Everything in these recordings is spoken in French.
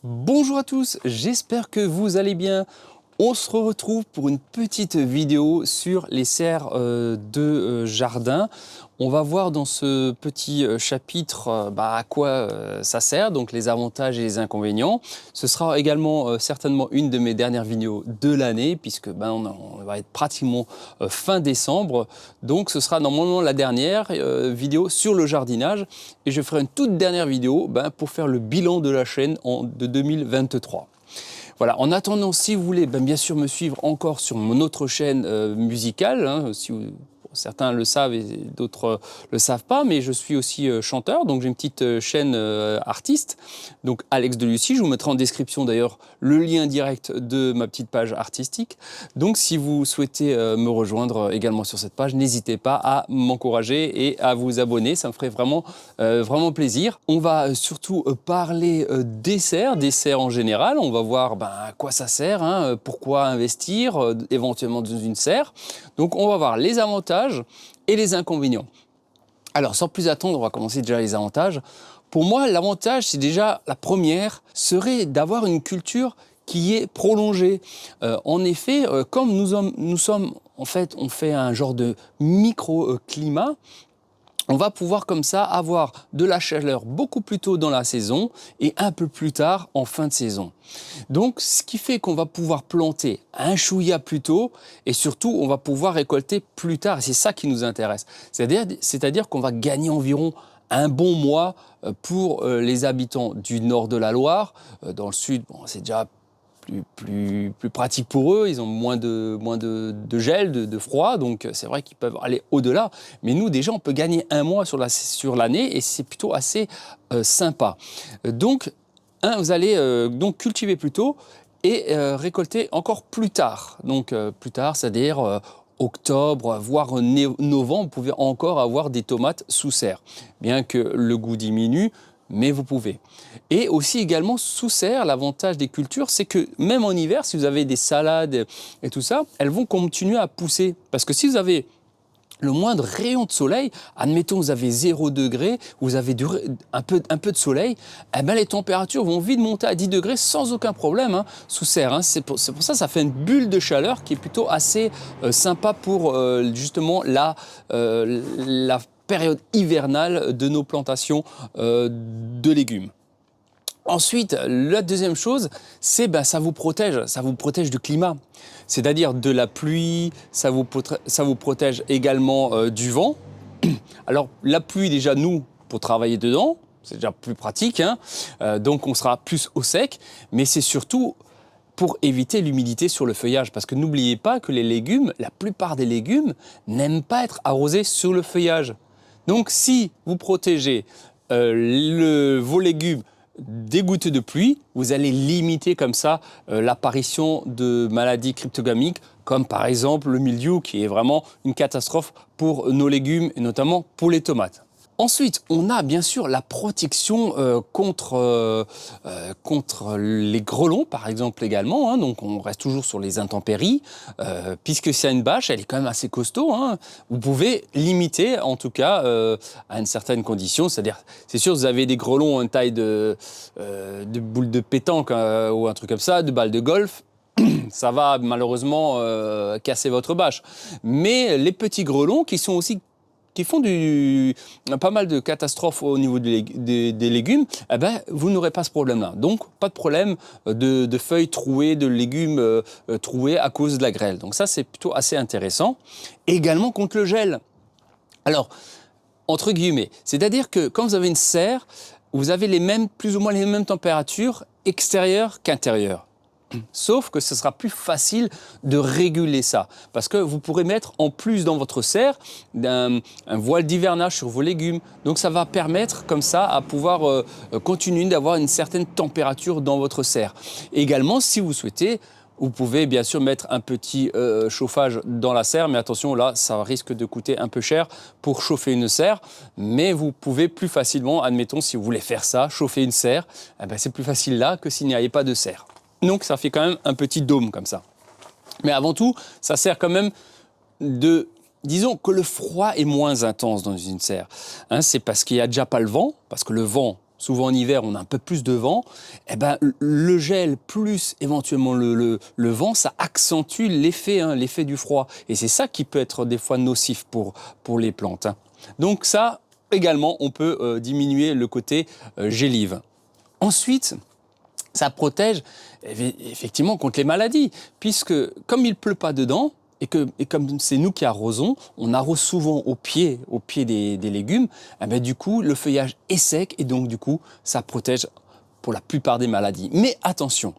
Bonjour à tous, j'espère que vous allez bien. On se retrouve pour une petite vidéo sur les serres de jardin. On va voir dans ce petit chapitre à quoi ça sert, donc les avantages et les inconvénients. Ce sera également certainement une de mes dernières vidéos de l'année, puisque on va être pratiquement fin décembre. Donc ce sera normalement la dernière vidéo sur le jardinage. Et je ferai une toute dernière vidéo pour faire le bilan de la chaîne de 2023. Voilà, en attendant, si vous voulez bien sûr me suivre encore sur mon autre chaîne musicale, certains le savent et d'autres le savent pas, mais je suis aussi chanteur, donc j'ai une petite chaîne artiste, donc Alex Delucy. Je vous mettrai en description d'ailleurs le lien direct de ma petite page artistique. Donc si vous souhaitez me rejoindre également sur cette page, n'hésitez pas à m'encourager et à vous abonner, ça me ferait vraiment plaisir. On va surtout parler des serres en général. On va voir à quoi ça sert, pourquoi investir éventuellement dans une serre. Donc on va voir les avantages et les inconvénients. Alors sans plus attendre, on va commencer déjà les avantages. Pour moi, l'avantage, c'est déjà la première, serait d'avoir une culture qui est prolongée. En effet, comme nous sommes, en fait, on fait un genre de micro-climat. On va pouvoir comme ça avoir de la chaleur beaucoup plus tôt dans la saison et un peu plus tard en fin de saison. Donc ce qui fait qu'on va pouvoir planter un chouïa plus tôt et surtout on va pouvoir récolter plus tard. Et c'est ça qui nous intéresse. C'est-à-dire qu'on va gagner environ un bon mois pour les habitants du nord de la Loire. Dans le sud, c'est déjà plus pratique pour eux, ils ont moins de gel, de froid, donc c'est vrai qu'ils peuvent aller au-delà. Mais nous, déjà, on peut gagner un mois sur l'année et c'est plutôt assez sympa. Donc, vous allez donc cultiver plus tôt et récolter encore plus tard. Donc, plus tard, c'est-à-dire octobre, voire novembre, vous pouvez encore avoir des tomates sous serre. Bien que le goût diminue, mais vous pouvez. Et aussi également sous serre, l'avantage des cultures, c'est que même en hiver, si vous avez des salades et tout ça, elles vont continuer à pousser. Parce que si vous avez le moindre rayon de soleil, admettons vous avez 0 degré, vous avez un peu de soleil, les températures vont vite monter à 10 degrés sans aucun problème sous serre. C'est pour ça que ça fait une bulle de chaleur qui est plutôt assez sympa pour justement la période hivernale de nos plantations de légumes. Ensuite, la deuxième chose, c'est ça vous protège du climat. C'est-à-dire de la pluie, ça vous protège également du vent. Alors la pluie déjà, nous, pour travailler dedans, c'est déjà plus pratique, donc on sera plus au sec, mais c'est surtout pour éviter l'humidité sur le feuillage. Parce que n'oubliez pas que les légumes, la plupart des légumes, n'aiment pas être arrosés sur le feuillage. Donc si vous protégez vos légumes des gouttes de pluie, vous allez limiter comme ça l'apparition de maladies cryptogamiques, comme par exemple le mildiou, qui est vraiment une catastrophe pour nos légumes, et notamment pour les tomates. Ensuite, on a bien sûr la protection contre les grelons, par exemple, également. Donc, on reste toujours sur les intempéries. Puisque c'est une bâche, elle est quand même assez costaud. Vous pouvez limiter, en tout cas, à une certaine condition. C'est-à-dire, c'est sûr, vous avez des grelons en taille de boule de pétanque ou un truc comme ça, de balle de golf. Ça va malheureusement casser votre bâche. Mais les petits grelons qui font pas mal de catastrophes au niveau des légumes, vous n'aurez pas ce problème-là. Donc, pas de problème de feuilles trouées, de légumes troués à cause de la grêle. Donc ça, c'est plutôt assez intéressant. Et également contre le gel. Alors, entre guillemets, c'est-à-dire que quand vous avez une serre, vous avez plus ou moins les mêmes températures extérieures qu'intérieures. Sauf que ce sera plus facile de réguler ça. Parce que vous pourrez mettre en plus dans votre serre un voile d'hivernage sur vos légumes. Donc ça va permettre comme ça à pouvoir continuer d'avoir une certaine température dans votre serre. Également, si vous souhaitez, vous pouvez bien sûr mettre un petit chauffage dans la serre, mais attention, là, ça risque de coûter un peu cher pour chauffer une serre. Mais vous pouvez plus facilement, admettons, si vous voulez faire ça, chauffer une serre, c'est plus facile là que s'il n'y avait pas de serre. Donc ça fait quand même un petit dôme comme ça. Mais avant tout, ça sert quand même disons que le froid est moins intense dans une serre. C'est parce qu'il n'y a déjà pas le vent, parce que le vent, souvent en hiver, on a un peu plus de vent, eh ben, le gel plus éventuellement le vent, ça accentue l'effet l'effet du froid. Et c'est ça qui peut être des fois nocif pour les plantes. Donc ça, également, on peut diminuer le côté gélive. Ensuite, ça protège effectivement contre les maladies, puisque comme il ne pleut pas dedans, et comme c'est nous qui arrosons, on arrose souvent au pied des légumes, eh bien, du coup, le feuillage est sec et donc, du coup, ça protège pour la plupart des maladies. Mais attention,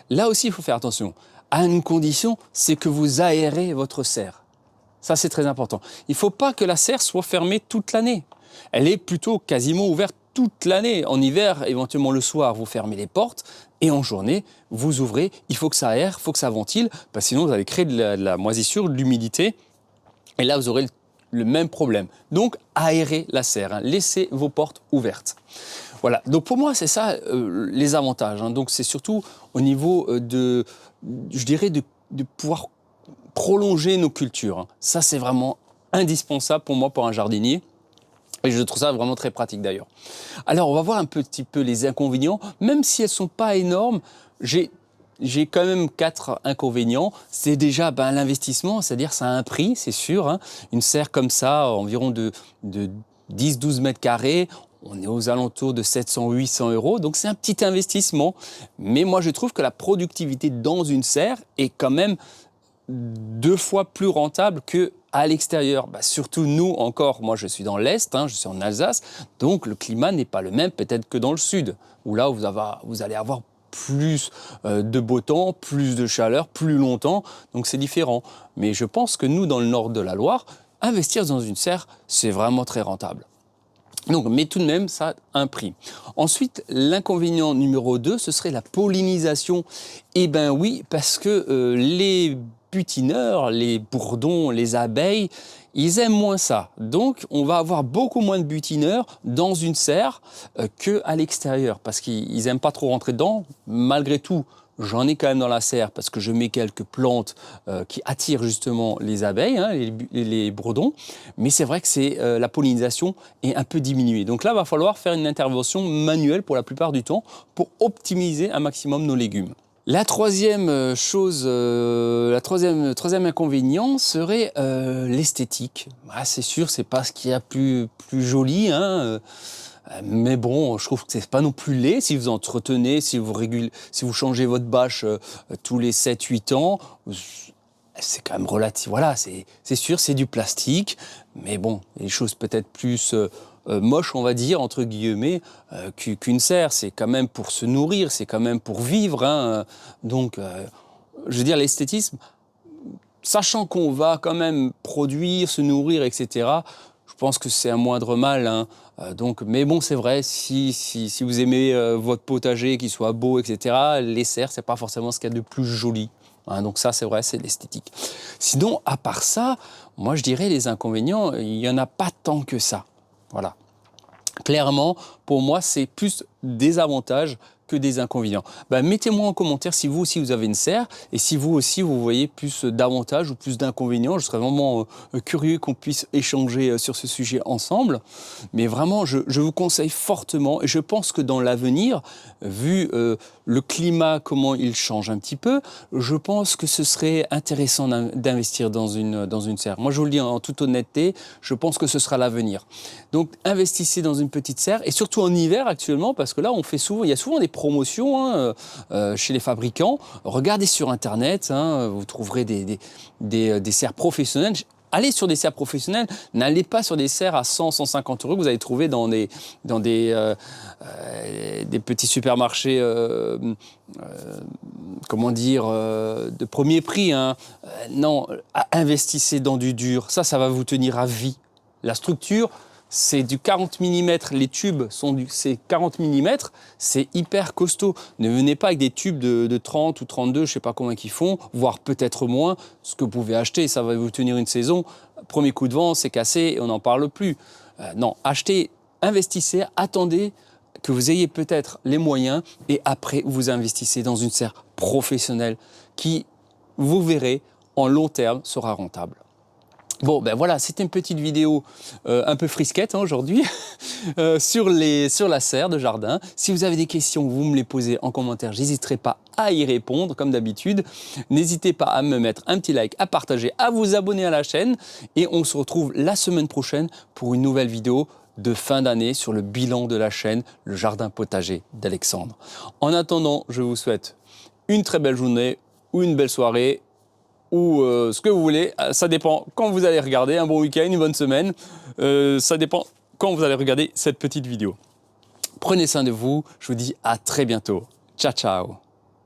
là aussi, il faut faire attention. À une condition, c'est que vous aérez votre serre. Ça, c'est très important. Il ne faut pas que la serre soit fermée toute l'année. Elle est plutôt quasiment ouverte toute l'année. En hiver, éventuellement le soir, vous fermez les portes et en journée, vous ouvrez. Il faut que ça aère, il faut que ça ventile, parce que sinon vous allez créer de la moisissure, de l'humidité et là, vous aurez le même problème. Donc, aérez la serre, laissez vos portes ouvertes. Voilà, donc pour moi, c'est ça les avantages. Donc, c'est surtout au niveau je dirais, de pouvoir prolonger nos cultures. Ça, c'est vraiment indispensable pour moi, pour un jardinier. Et je trouve ça vraiment très pratique d'ailleurs. Alors, on va voir un petit peu les inconvénients. Même si elles ne sont pas énormes, j'ai quand même 4 inconvénients. C'est déjà l'investissement, c'est-à-dire ça a un prix, c'est sûr. Une serre comme ça, environ de 10-12 mètres carrés, on est aux alentours de 700-800 €. Donc c'est un petit investissement. Mais moi, je trouve que la productivité dans une serre est quand même 2 fois plus rentable qu'à l'extérieur. Surtout nous, encore, moi je suis dans l'Est, je suis en Alsace, donc le climat n'est pas le même peut-être que dans le Sud, où là vous allez avoir plus de beau temps, plus de chaleur, plus longtemps, donc c'est différent. Mais je pense que nous, dans le nord de la Loire, investir dans une serre, c'est vraiment très rentable. Donc, mais tout de même, ça a un prix. Ensuite, l'inconvénient numéro 2, ce serait la pollinisation. Eh bien oui, parce que les butineurs, les bourdons, les abeilles, ils aiment moins ça. Donc, on va avoir beaucoup moins de butineurs dans une serre qu'à l'extérieur, parce qu'ils n'aiment pas trop rentrer dedans. Malgré tout, j'en ai quand même dans la serre parce que je mets quelques plantes qui attirent justement les abeilles, les bourdons. Mais c'est vrai que la pollinisation est un peu diminuée. Donc là, il va falloir faire une intervention manuelle pour la plupart du temps pour optimiser un maximum nos légumes. La troisième chose, troisième inconvénient serait l'esthétique. C'est sûr, c'est pas ce qu'il y a plus joli, mais bon, je trouve que c'est pas non plus laid si vous entretenez, si vous changez votre bâche tous les 7-8 ans. C'est quand même relatif. Voilà, c'est sûr, c'est du plastique, mais bon, les choses peut-être plus moches, on va dire, entre guillemets, qu'une serre. C'est quand même pour se nourrir, c'est quand même pour vivre. Donc, je veux dire, l'esthétisme, sachant qu'on va quand même produire, se nourrir, etc., je pense que c'est un moindre mal. Donc, mais bon, c'est vrai, si vous aimez votre potager, qu'il soit beau, etc., les serres, c'est pas forcément ce qu'il y a de plus joli. Donc ça, c'est vrai, c'est l'esthétique. Sinon, à part ça, moi, je dirais les inconvénients, il n'y en a pas tant que ça. Voilà. Clairement, pour moi, c'est plus des avantages que des inconvénients. Mettez-moi en commentaire si vous aussi vous avez une serre et si vous aussi vous voyez plus d'avantages ou plus d'inconvénients. Je serais vraiment curieux qu'on puisse échanger sur ce sujet ensemble. Mais vraiment, je vous conseille fortement et je pense que dans l'avenir, vu le climat, comment il change un petit peu, je pense que ce serait intéressant d'investir dans une serre. Moi, je vous le dis en toute honnêteté, je pense que ce sera l'avenir. Donc, investissez dans une petite serre et surtout en hiver actuellement, parce que là, il y a souvent des promotions chez les fabricants. Regardez sur Internet, vous trouverez des serres professionnelles. Allez sur des serres professionnelles, n'allez pas sur des serres à 100-150 € que vous allez trouver dans des petits supermarchés, de premier prix. Non, investissez dans du dur. Ça va vous tenir à vie. La structure, c'est du 40 mm, les tubes c'est 40 mm, c'est hyper costaud. Ne venez pas avec des tubes de 30 ou 32, je ne sais pas combien qu'ils font, voire peut-être moins. Ce que vous pouvez acheter, ça va vous tenir une saison. Premier coup de vent, c'est cassé et on n'en parle plus. Non, achetez, investissez, attendez que vous ayez peut-être les moyens et après vous investissez dans une serre professionnelle qui, vous verrez, en long terme sera rentable. Bon, ben voilà, c'était une petite vidéo un peu frisquette hein, aujourd'hui sur la serre de jardin. Si vous avez des questions, vous me les posez en commentaire, j'hésiterai pas à y répondre comme d'habitude. N'hésitez pas à me mettre un petit like, à partager, à vous abonner à la chaîne et on se retrouve la semaine prochaine pour une nouvelle vidéo de fin d'année sur le bilan de la chaîne Le Jardin Potager d'Alexandre. En attendant, je vous souhaite une très belle journée ou une belle soirée ou ce que vous voulez, ça dépend quand vous allez regarder, un bon week-end, une bonne semaine, ça dépend quand vous allez regarder cette petite vidéo. Prenez soin de vous, je vous dis à très bientôt. Ciao, ciao.